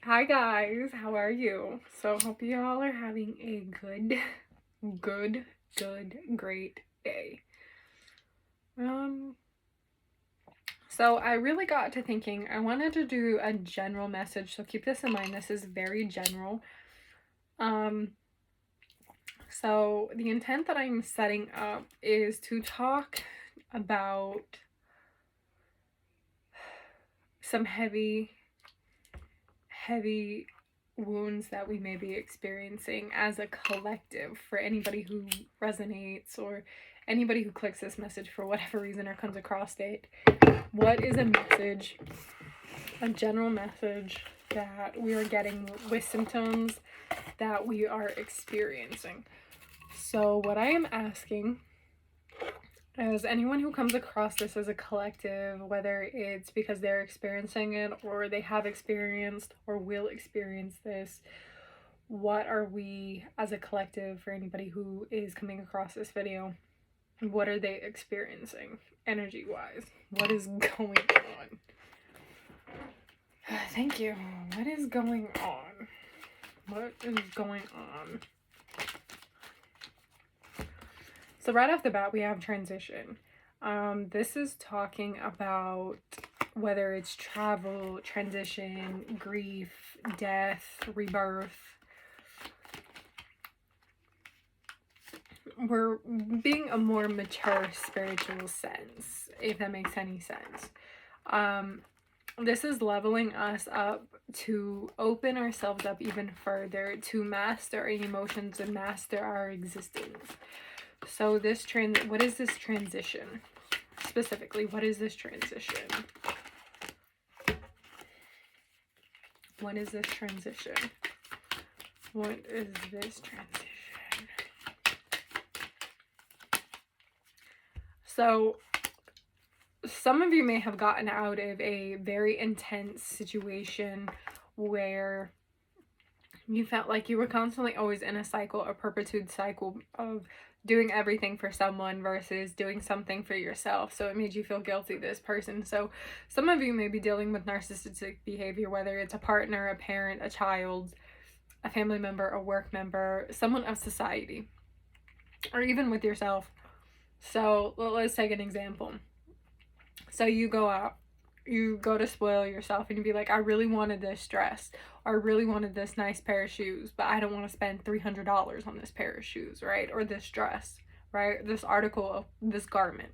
Hi guys, how are you? So hope you all are having a great day. So I really got to thinking, I wanted to do a general message, so keep this in mind, this is very general. So the intent that I'm setting up is to talk about some heavy wounds that we may be experiencing as a collective, for anybody who resonates or anybody who clicks this message for whatever reason or comes across it. What is a message, a general message that we are getting with symptoms that we are experiencing? So what I am asking is, anyone who comes across this as a collective, whether it's because they're experiencing it or they have experienced or will experience this, what are we as a collective, for anybody who is coming across this video, what are they experiencing energy wise? What is going on? Thank you. What is going on? What is going on? So right off the bat, we have transition. This is talking about whether it's travel, transition, grief, death, rebirth. We're being a more mature spiritual sense, if that makes any sense. This is leveling us up to open ourselves up even further, to master our emotions and master our existence. So this what is this transition? Specifically, what is this transition? What is this transition? What is this transition? So some of you may have gotten out of a very intense situation where you felt like you were constantly always in a cycle, a perpetual cycle of doing everything for someone versus doing something for yourself. So it made you feel guilty, this person. So some of you may be dealing with narcissistic behavior, whether it's a partner, a parent, a child, a family member, a work member, someone of society, or even with yourself. So let's take an example. So you go out, you go to spoil yourself and you be like, I really wanted this dress, or I really wanted this nice pair of shoes, but I don't want to spend $300 on this pair of shoes, right? Or this dress, right? This article, this garment.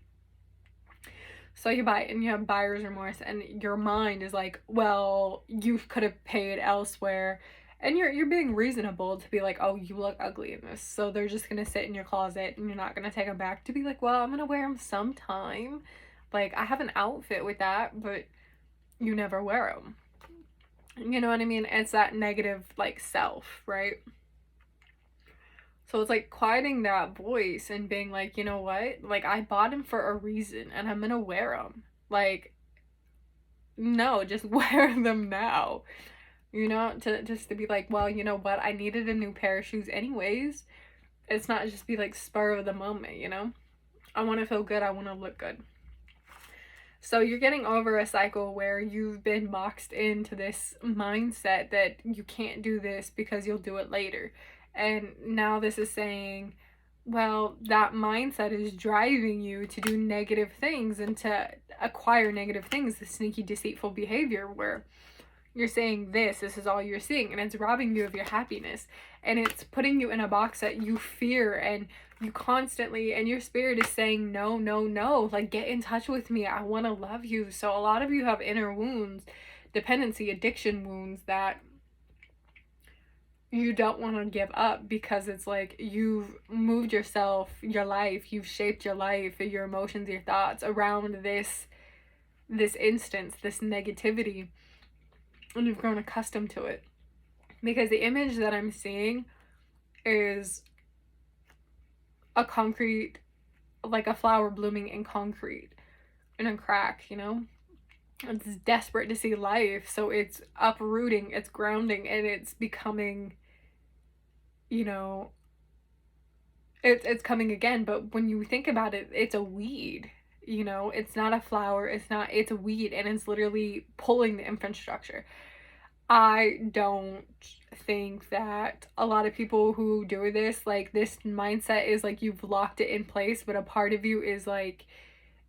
So you buy it and you have buyer's remorse, and your mind is like, well, you could have paid elsewhere. And you're being reasonable to be like, oh, you look ugly in this, so they're just gonna sit in your closet and you're not gonna take them back, to be like, well, I'm gonna wear them sometime. Like, I have an outfit with that, but you never wear them. You know what I mean? It's that negative, like, self, right? So it's like quieting that voice and being like, you know what? Like, I bought them for a reason and I'm gonna wear them. Like, no, just wear them now. You know, to be like, well, you know what? I needed a new pair of shoes anyways. It's not just be like spur of the moment, you know? I want to feel good. I want to look good. So you're getting over a cycle where you've been boxed into this mindset that you can't do this because you'll do it later. And now this is saying, well, that mindset is driving you to do negative things and to acquire negative things, the sneaky, deceitful behavior where you're saying this is all you're seeing, and it's robbing you of your happiness, and it's putting you in a box that you fear, and you constantly, and your spirit is saying no, no, no, like, get in touch with me, I want to love you. So a lot of you have inner wounds, dependency, addiction wounds, that you don't want to give up, because it's like you've moved yourself, your life, you've shaped your life, your emotions, your thoughts around this instance, this negativity, and you've grown accustomed to it. Because the image that I'm seeing is a concrete, like a flower blooming in concrete, in a crack, you know? It's desperate to see life, so it's uprooting, it's grounding, and it's becoming, you know, it's coming again. But when you think about it, it's a weed, you know? It's not a flower, it's a weed, and it's literally pulling the infrastructure. I don't think that a lot of people who do this, like, this mindset is like you've locked it in place, but a part of you is like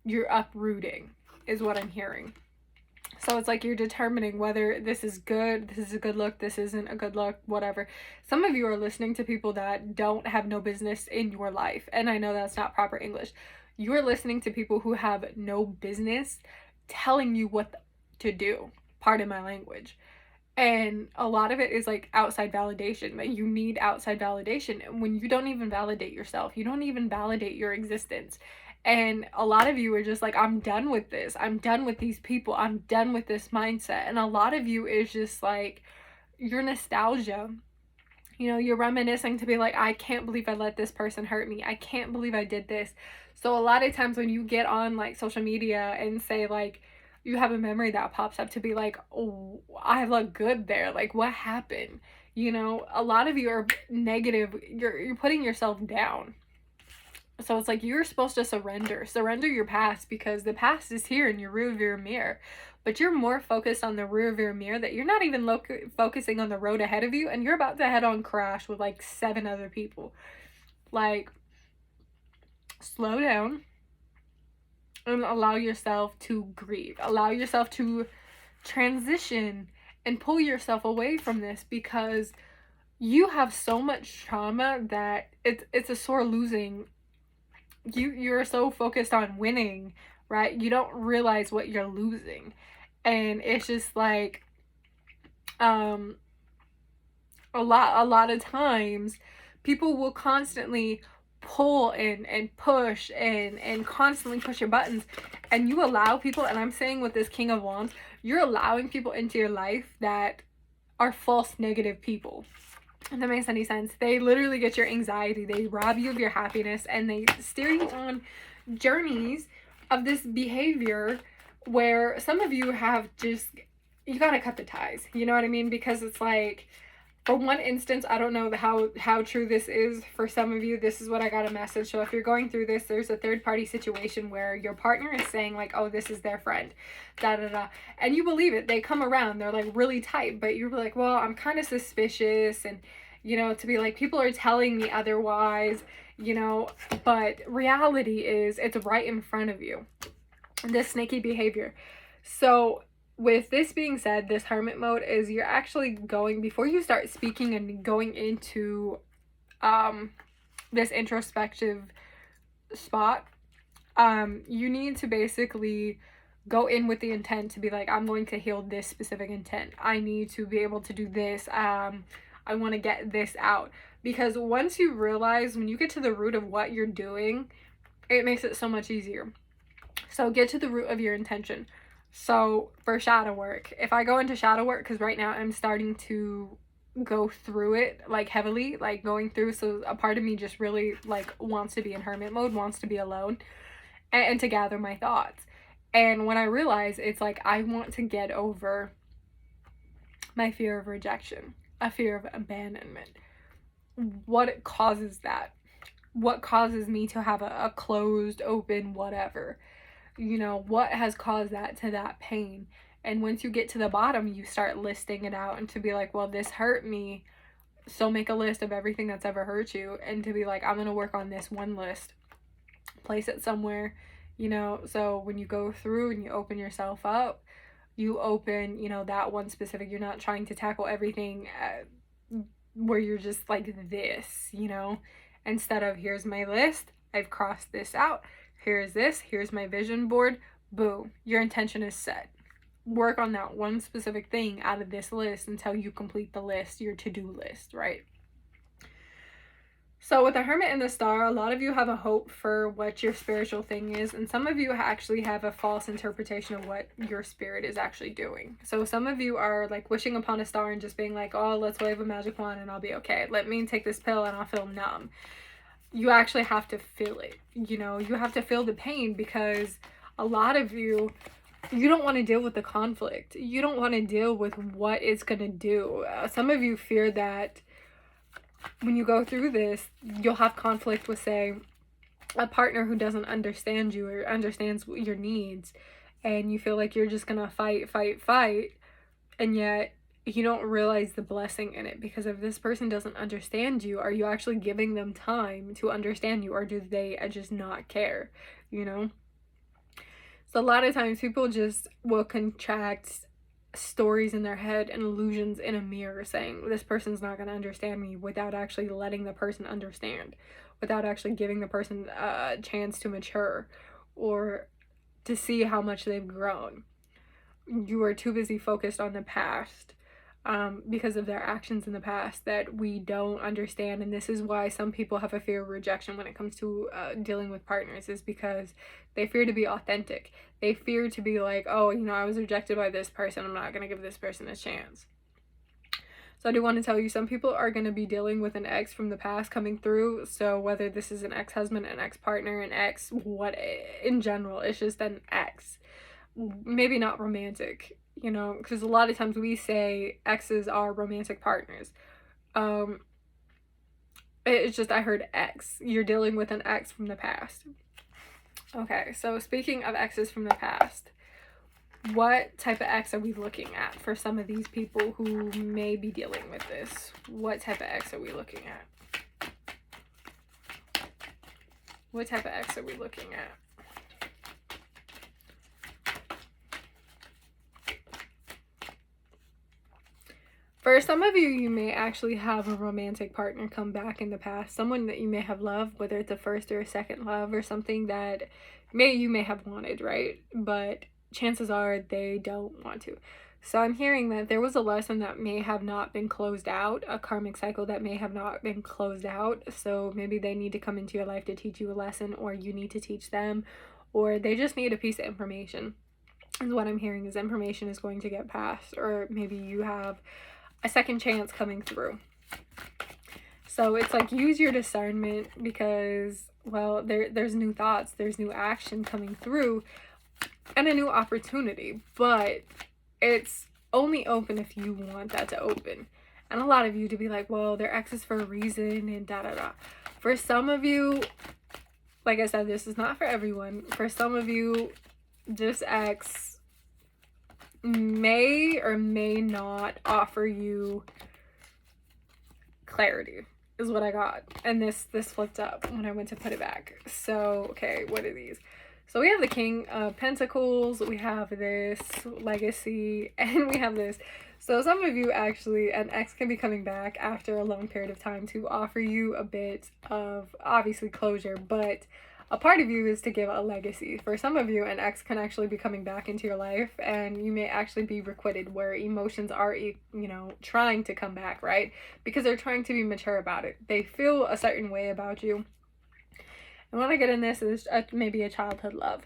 you're uprooting, is what I'm hearing. So it's like you're determining whether this is good, this is a good look, this isn't a good look, whatever. Some of you are listening to people that don't have no business in your life. And I know that's not proper English. You are listening to people who have no business telling you what to do. Pardon my language. And a lot of it is like outside validation, that you need outside validation when you don't even validate yourself. You don't even validate your existence. And a lot of you are just like, I'm done with this. I'm done with these people. I'm done with this mindset. And a lot of you is just like your nostalgia. You know, you're reminiscing to be like, I can't believe I let this person hurt me. I can't believe I did this. So a lot of times when you get on like social media and say like, you have a memory that pops up to be like, oh, I look good there. Like, what happened? You know, a lot of you are negative. You're putting yourself down. So it's like you're supposed to surrender your past, because the past is here in your rearview mirror. But you're more focused on the rearview mirror that you're not even focusing on the road ahead of you, and you're about to head on crash with like 7 other people. Like, slow down and allow yourself to grieve. Allow yourself to transition and pull yourself away from this, because you have so much trauma that it's a sore losing. You're so focused on winning, right? You don't realize what you're losing. And it's just like a lot of times people will constantly pull and push and constantly push your buttons, and you allow people, and I'm saying with this King of Wands, you're allowing people into your life that are false negative people. If that makes any sense. They literally get your anxiety, they rob you of your happiness, and they steer you on journeys of this behavior where some of you have just, you gotta cut the ties, you know what I mean? Because it's like, for one instance, I don't know how true this is for some of you. This is what I got a message. So if you're going through this, there's a third party situation where your partner is saying like, oh, this is their friend, da da da, and you believe it. They come around, they're like really tight, but you're like, well, I'm kind of suspicious, and you know, to be like, people are telling me otherwise, you know, but reality is it's right in front of you, this snaky behavior. So with this being said, this hermit mode is you're actually going, before you start speaking and going into this introspective spot, you need to basically go in with the intent to be like, I'm going to heal this specific intent. I need to be able to do this. I want to get this out. Because once you realize, when you get to the root of what you're doing, it makes it so much easier. So get to the root of your intention. So for shadow work, if I go into shadow work, because right now I'm starting to go through it like heavily, like going through, so a part of me just really like wants to be in hermit mode, wants to be alone, and to gather my thoughts. And when I realize, it's like I want to get over my fear of rejection, a fear of abandonment. What causes that? What causes me to have a closed, open, whatever? You know, what has caused that pain? And once you get to the bottom, you start listing it out, and to be like, well, this hurt me, so make a list of everything that's ever hurt you, and to be like, I'm gonna work on this one list, place it somewhere, you know. So when you go through and you open yourself up, you open, you know, that one specific, you're not trying to tackle everything where you're just like this, you know, instead of, here's my list, I've crossed this out, here's this, here's my vision board, boom, your intention is set. Work on that one specific thing out of this list until you complete the list, your to-do list, right? So with the Hermit and the Star, a lot of you have a hope for what your spiritual thing is, and some of you actually have a false interpretation of what your spirit is actually doing. So some of you are like wishing upon a star and just being like, oh, let's wave a magic wand and I'll be okay. Let me take this pill and I'll feel numb. You actually have to feel it. You know, you have to feel the pain, because a lot of you don't want to deal with the conflict. You don't want to deal with what it's going to do. Some of you fear that when you go through this, you'll have conflict with, say, a partner who doesn't understand you or understands your needs, and you feel like you're just gonna fight, and yet you don't realize the blessing in it, because if this person doesn't understand you, are you actually giving them time to understand you, or do they just not care, you know? So a lot of times people just will contract stories in their head and illusions in a mirror, saying this person's not going to understand me, without actually letting the person understand, without actually giving the person a chance to mature or to see how much they've grown. You are too busy focused on the past, because of their actions in the past, that we don't understand. And this is why some people have a fear of rejection when it comes to dealing with partners, is because they fear to be authentic. They fear to be like, oh, you know, I was rejected by this person, I'm not going to give this person a chance. So I do want to tell you, some people are going to be dealing with an ex from the past coming through. So whether this is an ex-husband, an ex-partner, an ex, what, in general, it's just an ex. Maybe not romantic, you know, because a lot of times we say exes are romantic partners. It's just, I heard ex. You're dealing with an ex from the past. Okay, so speaking of exes from the past, what type of ex are we looking at for some of these people who may be dealing with this? What type of ex are we looking at? What type of ex are we looking at? For some of you, you may actually have a romantic partner come back in the past. Someone that you may have loved, whether it's a first or a second love, or something that you may have wanted, right? But chances are they don't want to. So I'm hearing that there was a lesson that may have not been closed out, a karmic cycle that may have not been closed out. So maybe they need to come into your life to teach you a lesson, or you need to teach them, or they just need a piece of information. And what I'm hearing is information is going to get passed, or maybe you have a second chance coming through. So it's like, use your discernment, because, well, there's new thoughts, there's new action coming through, and a new opportunity, but it's only open if you want that to open. And a lot of you to be like, well, they're exes for a reason and da da da. For some of you, like I said, this is not for everyone. For some of you, this ex may or may not offer you clarity, is what I got. And this flipped up when I went to put it back. So, okay, what are these? So we have the King of Pentacles, we have this legacy, and we have this. So some of you, actually, an ex can be coming back after a long period of time to offer you a bit of, obviously, closure, but a part of you is to give a legacy. For some of you, an ex can actually be coming back into your life, and you may actually be requited, where emotions are, you know, trying to come back, right? Because they're trying to be mature about it. They feel a certain way about you. And what I get in this is maybe a childhood love.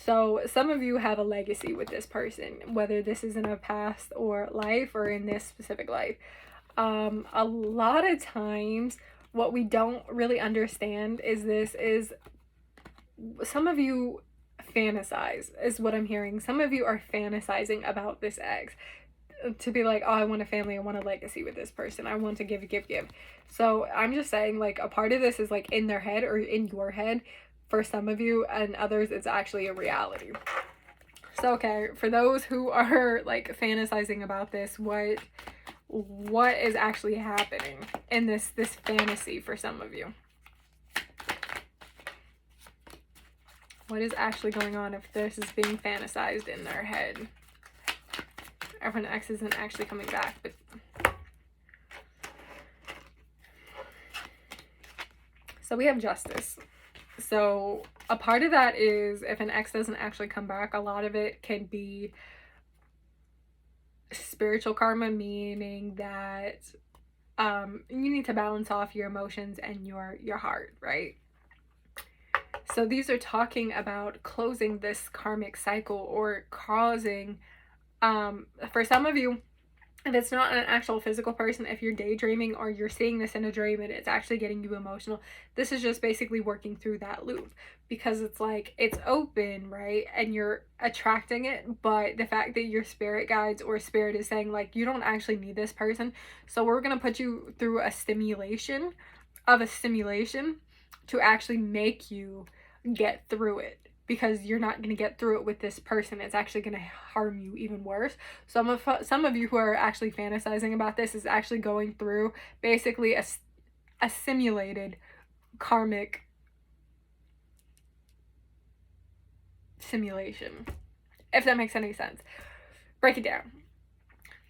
So some of you have a legacy with this person, whether this is in a past or life, or in this specific life. A lot of times, what we don't really understand is some of you fantasize, is what I'm hearing. Some of you are fantasizing about this ex, to be like, oh, I want a family, I want a legacy with this person, I want to give. So I'm just saying, like, a part of this is like in their head or in your head for some of you, and others it's actually a reality. So, okay, for those who are like fantasizing about this, what is actually happening in this fantasy for some of you? What is actually going on if this is being fantasized in their head? If an ex isn't actually coming back, but so we have Justice. So a part of that is, if an ex doesn't actually come back, a lot of it can be spiritual karma, meaning that you need to balance off your emotions and your heart, right? So these are talking about closing this karmic cycle, or causing, for some of you, if it's not an actual physical person, if you're daydreaming or you're seeing this in a dream and it's actually getting you emotional, this is just basically working through that loop, because it's like, it's open, right? And you're attracting it, but the fact that your spirit guides or spirit is saying, like, you don't actually need this person, so we're going to put you through a stimulation to actually make you get through it. because you're not going to get through it with this person. It's actually going to harm you even worse. Some of you who are actually fantasizing about this is actually going through basically a simulated karmic simulation, if that makes any sense. Break it down.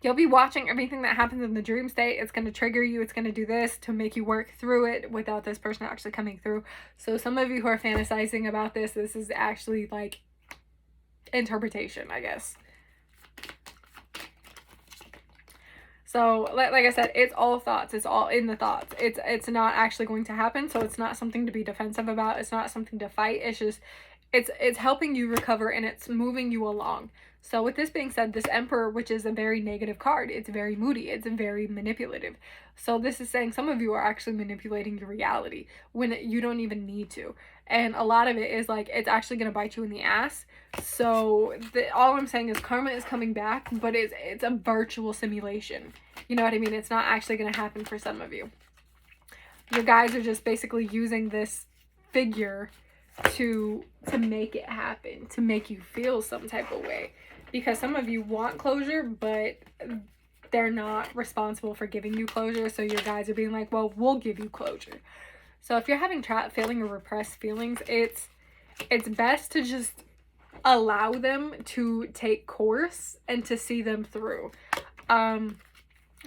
You'll be watching everything that happens in the dream state. It's going to trigger you. It's going to do this to make you work through it without this person actually coming through. So some of you who are fantasizing about this is actually like interpretation, I guess. So like I said, it's all thoughts. It's all in the thoughts. It's not actually going to happen. So it's not something to be defensive about. It's not something to fight. It's just, it's helping you recover, and it's moving you along. So with this being said, this Emperor, which is a very negative card, it's very moody, it's very manipulative. So this is saying some of you are actually manipulating your reality when you don't even need to. And a lot of it is like, it's actually going to bite you in the ass. So all I'm saying is karma is coming back, but it's a virtual simulation. You know what I mean? It's not actually going to happen for some of you. Your guys are just basically using this figure to make it happen, to make you feel some type of way. Because some of you want closure, but they're not responsible for giving you closure. So your guys are being like, well, we'll give you closure. So if you're having trapped feeling or repressed feelings, it's best to just allow them to take course and to see them through. You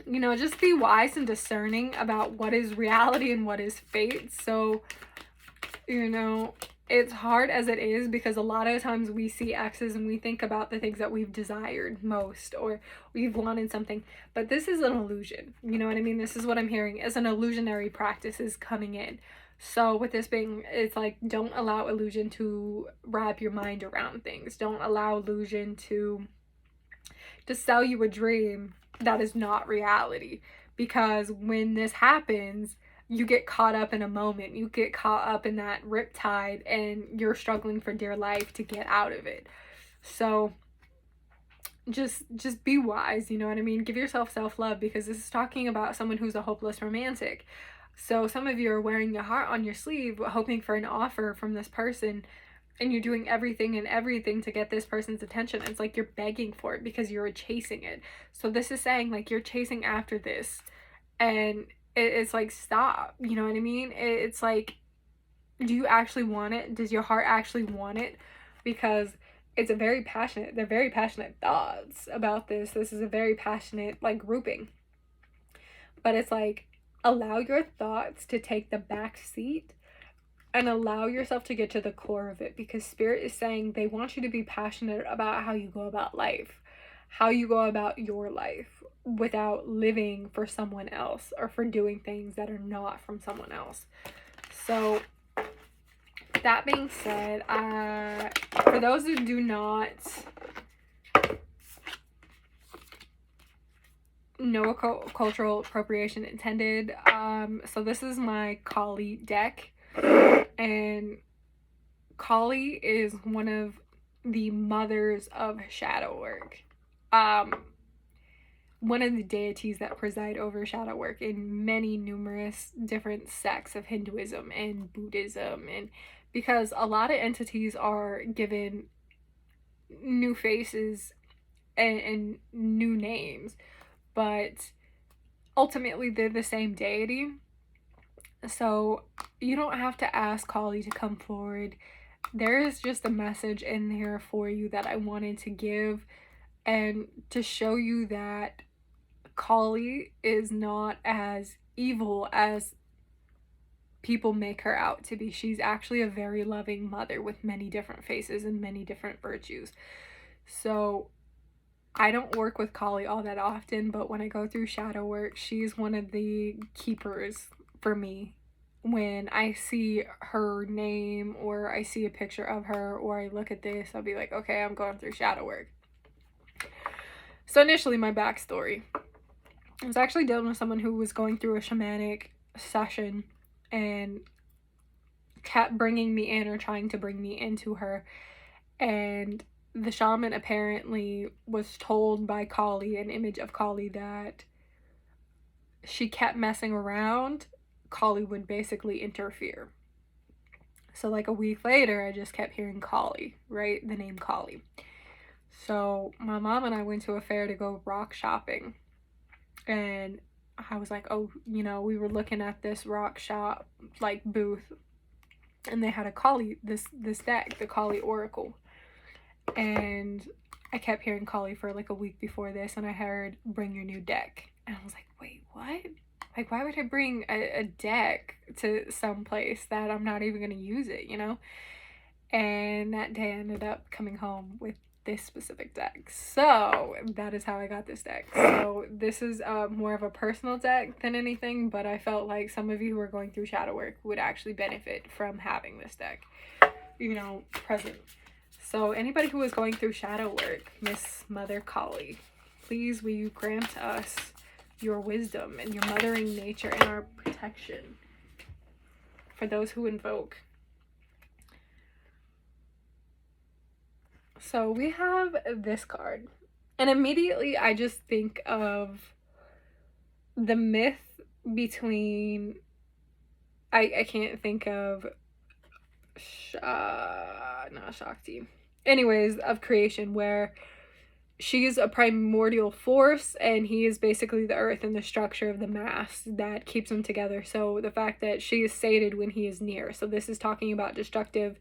know, just be wise and discerning about what is reality and what is fate. So, you know, it's hard as it is, because a lot of times we see exes and we think about the things that we've desired most, or we've wanted something, but this is an illusion. You know what I mean? This is what I'm hearing as an illusionary practice is coming in. So with this being, it's like, don't allow illusion to wrap your mind around things. Don't allow illusion to sell you a dream that is not reality, because when this happens, you get caught up in a moment. You get caught up in that riptide, and you're struggling for dear life to get out of it. So just be wise, you know what I mean? Give yourself self-love, because this is talking about someone who's a hopeless romantic. So some of you are wearing your heart on your sleeve, hoping for an offer from this person, and you're doing everything to get this person's attention. It's like you're begging for it because you're chasing it. So this is saying like you're chasing after this, and it's like, stop. You know what I mean? It's like, do you actually want it? Does your heart actually want it? Because they're very passionate thoughts about this. This is a very passionate like grouping. But it's like, allow your thoughts to take the back seat and allow yourself to get to the core of it, because Spirit is saying they want you to be passionate about how you go about life, how you go about your life without living for someone else or for doing things that are not from someone else. So that being said, for those who do not know cultural appropriation intended, so this is my Kali deck, and Kali is one of the mothers of shadow work, one of the deities that preside over shadow work in many numerous different sects of Hinduism and Buddhism. And because a lot of entities are given new faces and new names, but ultimately they're the same deity. So you don't have to ask Kali to come forward. There is just a message in there for you that I wanted to give, and to show you that Kali is not as evil as people make her out to be. She's actually a very loving mother with many different faces and many different virtues. So I don't work with Kali all that often, but when I go through shadow work, she's one of the keepers for me. When I see her name, or I see a picture of her, or I look at this, I'll be like, okay, I'm going through shadow work. So initially, my backstory. I was actually dealing with someone who was going through a shamanic session and kept bringing me in, or trying to bring me into her. And the shaman apparently was told by Kali, an image of Kali, that she kept messing around, Kali would basically interfere. So like a week later, I just kept hearing Kali, right? The name Kali. So my mom and I went to a fair to go rock shopping. And I was like, oh, you know, we were looking at this rock shop like booth, and they had a Kali, this deck, the Kali Oracle. And I kept hearing Kali for like a week before this, and I heard bring your new deck. And I was like, wait, what? Like, why would I bring a deck to some place that I'm not even going to use it, you know? And that day I ended up coming home with this specific deck. So that is how I got this deck. So this is more of a personal deck than anything, but I felt like some of you who are going through shadow work would actually benefit from having this deck, you know, present. So anybody who is going through shadow work, Miss Mother Kali, please will you grant us your wisdom and your mothering nature and our protection for those who invoke. So we have this card, and immediately I just think of the myth between, I can't think of, not Shakti. Anyways, of creation, where she's a primordial force and he is basically the earth and the structure of the mass that keeps them together. So the fact that she is sated when he is near. So this is talking about destructive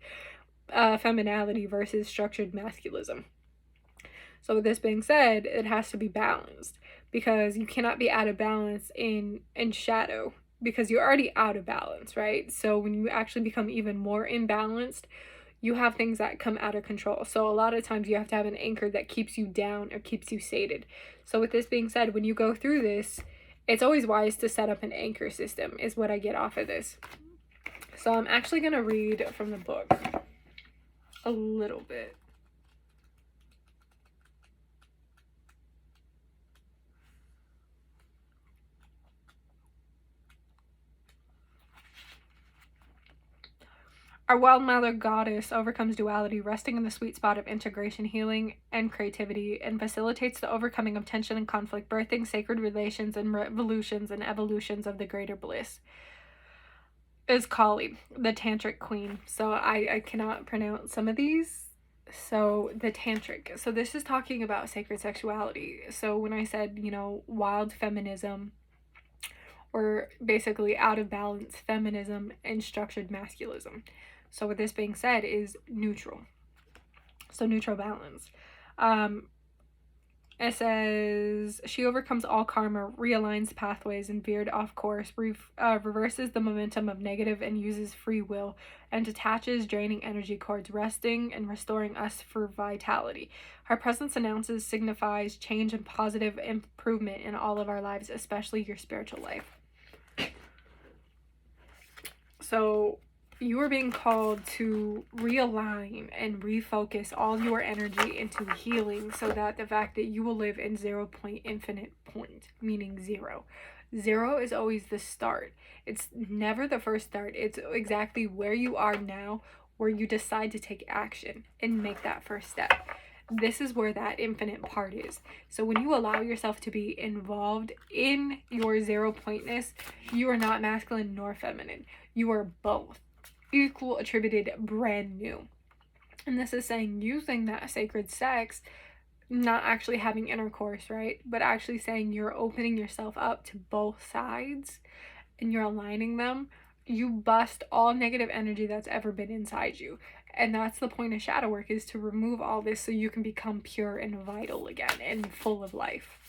femininity versus structured masculism. So with this being said, it has to be balanced, because you cannot be out of balance in shadow, because you're already out of balance, right? So when you actually become even more imbalanced, you have things that come out of control. So a lot of times you have to have an anchor that keeps you down or keeps you sated. So with this being said, when you go through this, it's always wise to set up an anchor system, is what I get off of this. So I'm actually going to read from the book a little bit. Our wild mother goddess overcomes duality, resting in the sweet spot of integration, healing, and creativity, and facilitates the overcoming of tension and conflict, birthing sacred relations and revolutions and evolutions of the greater bliss. Is Kali, the tantric queen. So I cannot pronounce some of these. So the tantric. So this is talking about sacred sexuality. So when I said, you know, wild feminism, or basically out of balance feminism and structured masculism. So with this being said, is neutral. So neutral balance. It says, she overcomes all karma, realigns pathways and veered off course, reverses the momentum of negative and uses free will, and detaches draining energy cords, resting and restoring us for vitality. Her presence announces, signifies change and positive improvement in all of our lives, especially your spiritual life. So you are being called to realign and refocus all your energy into healing, so that the fact that you will live in 0 point infinite point, meaning zero. Zero is always the start. It's never the first start. It's exactly where you are now, where you decide to take action and make that first step. This is where that infinite part is. So when you allow yourself to be involved in your 0 pointness, you are not masculine nor feminine. You are both. Equal, attributed, brand new. And this is saying using that sacred sex, not actually having intercourse, right? But actually saying you're opening yourself up to both sides and you're aligning them. You bust all negative energy that's ever been inside you. And that's the point of shadow work, is to remove all this so you can become pure and vital again and full of life.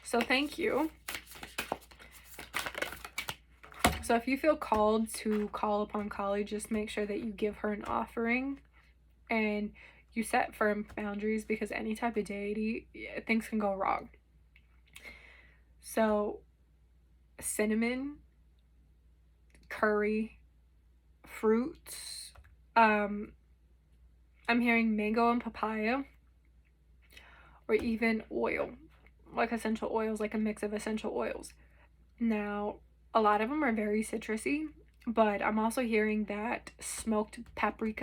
So thank you. So if you feel called to call upon Kali, just make sure that you give her an offering and you set firm boundaries, because any type of deity, things can go wrong. So cinnamon, curry, fruits, I'm hearing mango and papaya, or even oil, like essential oils, like a mix of essential oils. Now, a lot of them are very citrusy, but I'm also hearing that smoked paprika